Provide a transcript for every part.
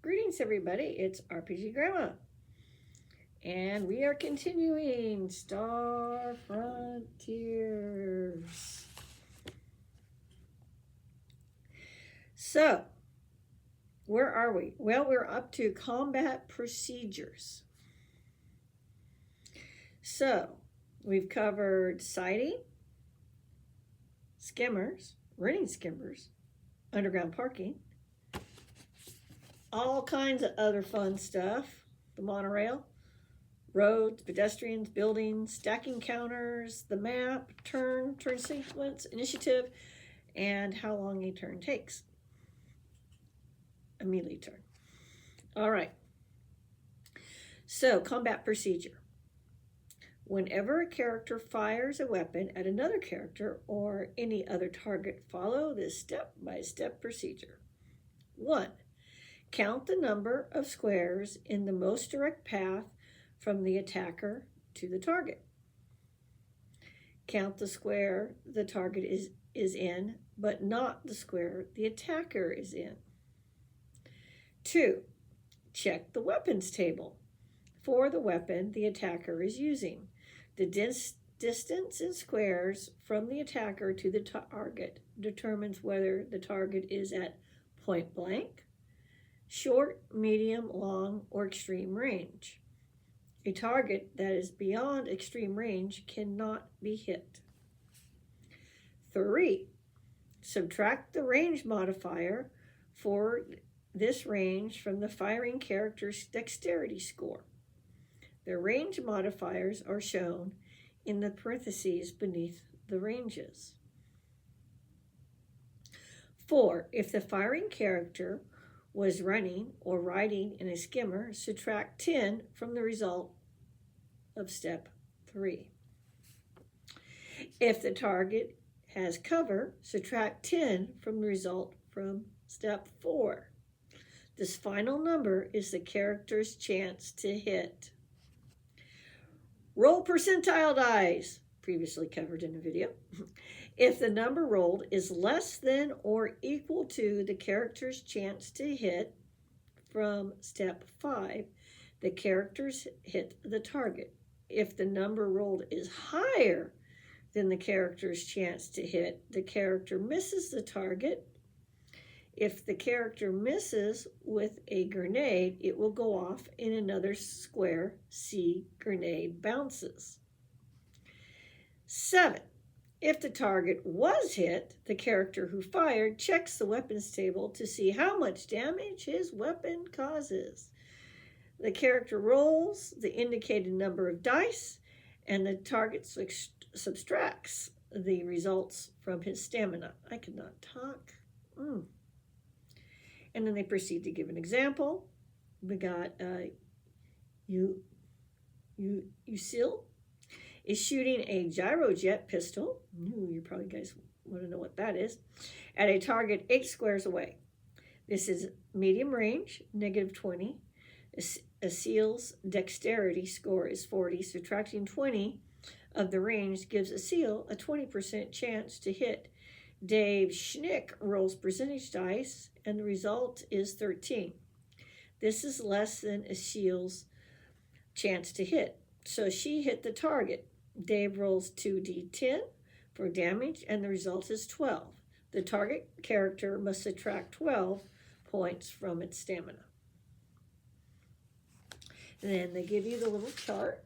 Greetings, everybody. It's RPG Grandma. And we are continuing Star Frontiers. So, where are we? Well, we're up to combat procedures. So, we've covered sighting, skimmers, running skimmers, underground parking, all kinds of other fun stuff, the monorail, roads, pedestrians, buildings, stacking counters, the map, turn sequence, initiative, and how long a turn takes. A melee turn. All right. So, combat procedure. Whenever a character fires a weapon at another character or any other target, follow this step-by-step procedure. 1. Count the number of squares in the most direct path from the attacker to the target. Count the square the target is in, but not the square the attacker is in. 2. Check the weapons table for the weapon the attacker is using. The distance in squares from the attacker to the target determines whether the target is at point blank, short, medium, long, or extreme range. A target that is beyond extreme range cannot be hit. 3. Subtract the range modifier for this range from the firing character's dexterity score. The range modifiers are shown in the parentheses beneath the ranges. 4. If the firing character was running or riding in a skimmer, subtract 10 from the result of step 3. If the target has cover, subtract 10 from the result from step 4. This final number is the character's chance to hit. Roll percentile dice, previously covered in a video. If the number rolled is less than or equal to the character's chance to hit from step 5, the characters hit the target. If the number rolled is higher than the character's chance to hit, the character misses the target. If the character misses with a grenade, it will go off in another square. See grenade bounces. 7. If the target was hit, the character who fired checks the weapons table to see how much damage his weapon causes. The character rolls the indicated number of dice, and the target subtracts the results from his stamina. I could not talk. And then they proceed to give an example. We got Usil is shooting a gyrojet pistol. You probably guys want to know what that is. At a target 8 squares away. This is medium range, -20. Asil's dexterity score is 40. Subtracting 20 of the range gives Asil a 20% chance to hit. Dave Schnick rolls percentage dice, and the result is 13. This is less than Asil's chance to hit, so she hit the target. Dave rolls 2d10 for damage, and the result is 12. The target character must subtract 12 points from its stamina. And then they give you the little chart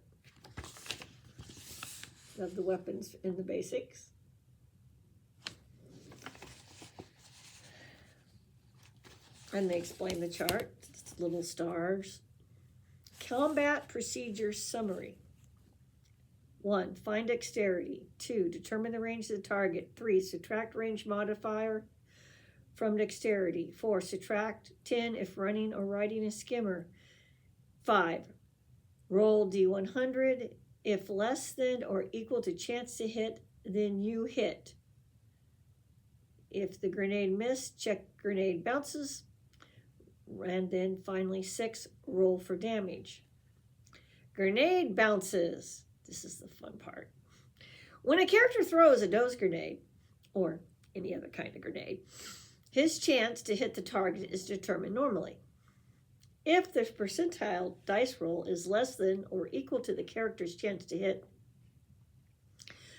of the weapons in the basics. And they explain the chart. It's little stars. Combat procedure summary. 1. Find dexterity. 2. Determine the range of the target. 3. Subtract range modifier from dexterity. 4. Subtract 10 if running or riding a skimmer. 5. Roll D100. If less than or equal to chance to hit, then you hit. If the grenade missed, check grenade bounces. And then finally 6, roll for damage. Grenade bounces. This is the fun part. When a character throws a nose grenade, or any other kind of grenade, his chance to hit the target is determined normally. If the percentile dice roll is less than or equal to the character's chance to hit,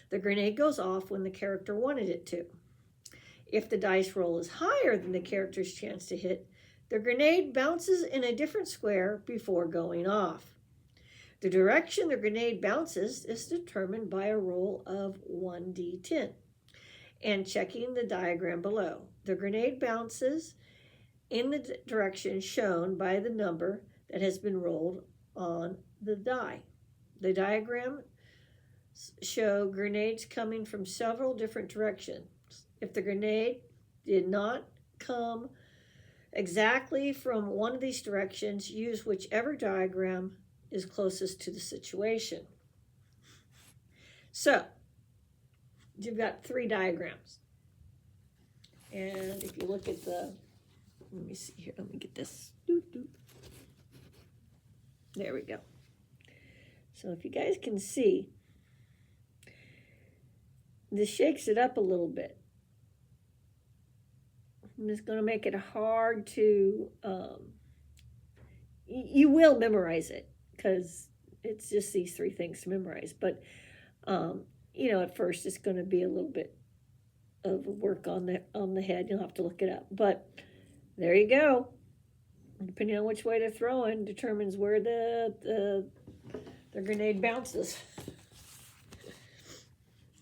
the grenade goes off when the character wanted it to. If the dice roll is higher than the character's chance to hit, the grenade bounces in a different square before going off. The direction the grenade bounces is determined by a roll of 1d10 and checking the diagram below. The grenade bounces in the direction shown by the number that has been rolled on the die. The diagram show grenades coming from several different directions. If the grenade did not come exactly from one of these directions, use whichever diagram is closest to the situation. So, you've got 3 diagrams. And if you look at the, let me see here, let me get this. There we go. So if you guys can see, this shakes it up a little bit. I'm just going to make it hard to, you will memorize it because it's just these 3 things to memorize. But, you know, at first it's going to be a little bit of work on the head. You'll have to look it up. But there you go. Depending on which way they're throwing determines where the grenade bounces.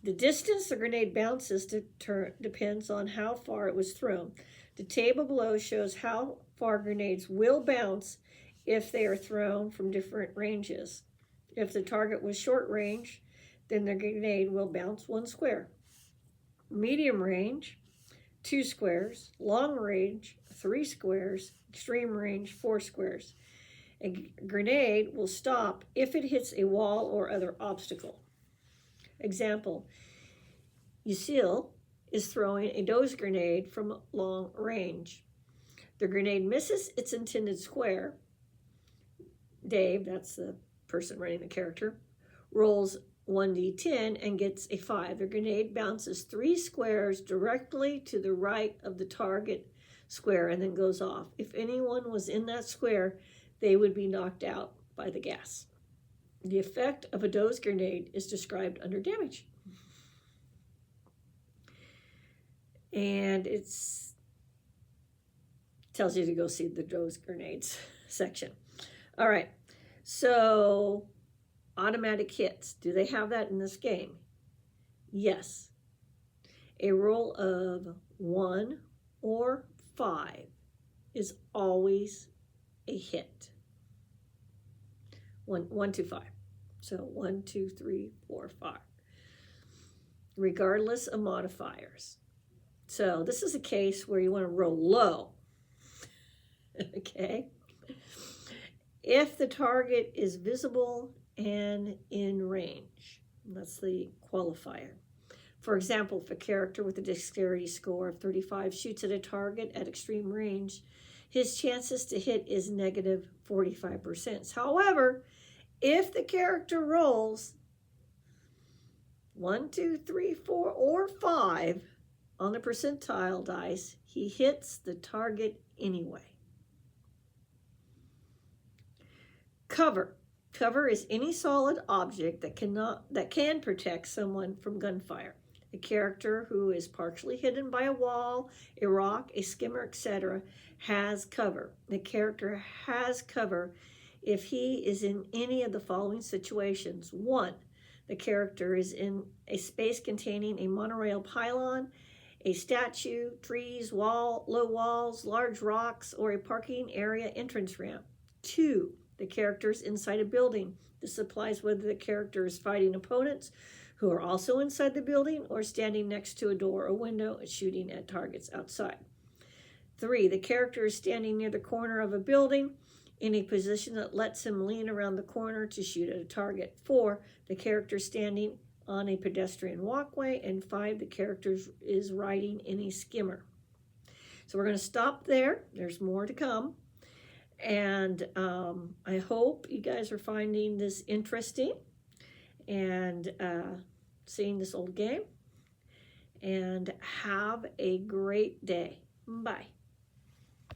The distance the grenade bounces depends on how far it was thrown. The table below shows how far grenades will bounce if they are thrown from different ranges. If the target was short range, then the grenade will bounce 1 square. Medium range, 2 squares. Long range, 3 squares. Extreme range, 4 squares. A grenade will stop if it hits a wall or other obstacle. Example, Yussil is throwing a doze grenade from long range. The grenade misses its intended square. Dave, that's the person running the character, rolls 1d10 and gets a 5. The grenade bounces 3 squares directly to the right of the target square and then goes off. If anyone was in that square, they would be knocked out by the gas. The effect of a doze grenade is described under damage. And it tells you to go see the doze grenades section. All right, so automatic hits. Do they have that in this game? Yes. A roll of 1 or 5 is always a hit. 1 to 5. So 1, 2, 3, 4, 5. Regardless of modifiers. So this is a case where you want to roll low. Okay? If the target is visible and in range. That's the qualifier. For example, if a character with a dexterity score of 35 shoots at a target at extreme range, his chances to hit is negative 45%. However, if the character rolls 1, 2, 3, 4, or 5 on the percentile dice, he hits the target anyway. Cover. Cover is any solid object that can protect someone from gunfire. A character who is partially hidden by a wall, a rock, a skimmer, etc. has cover. The character has cover if he is in any of the following situations. 1, the character is in a space containing a monorail pylon, a statue, trees, low walls, large rocks, or a parking area entrance ramp. 2, the character is inside a building. This applies whether the character is fighting opponents who are also inside the building or standing next to a door or window and shooting at targets outside. 3, the character is standing near the corner of a building in a position that lets him lean around the corner to shoot at a target. 4, the character is standing on a pedestrian walkway. And 5, the character is riding in a skimmer. So we're going to stop there. There's more to come. And I hope you guys are finding this interesting and seeing this old game. And have a great day. Bye.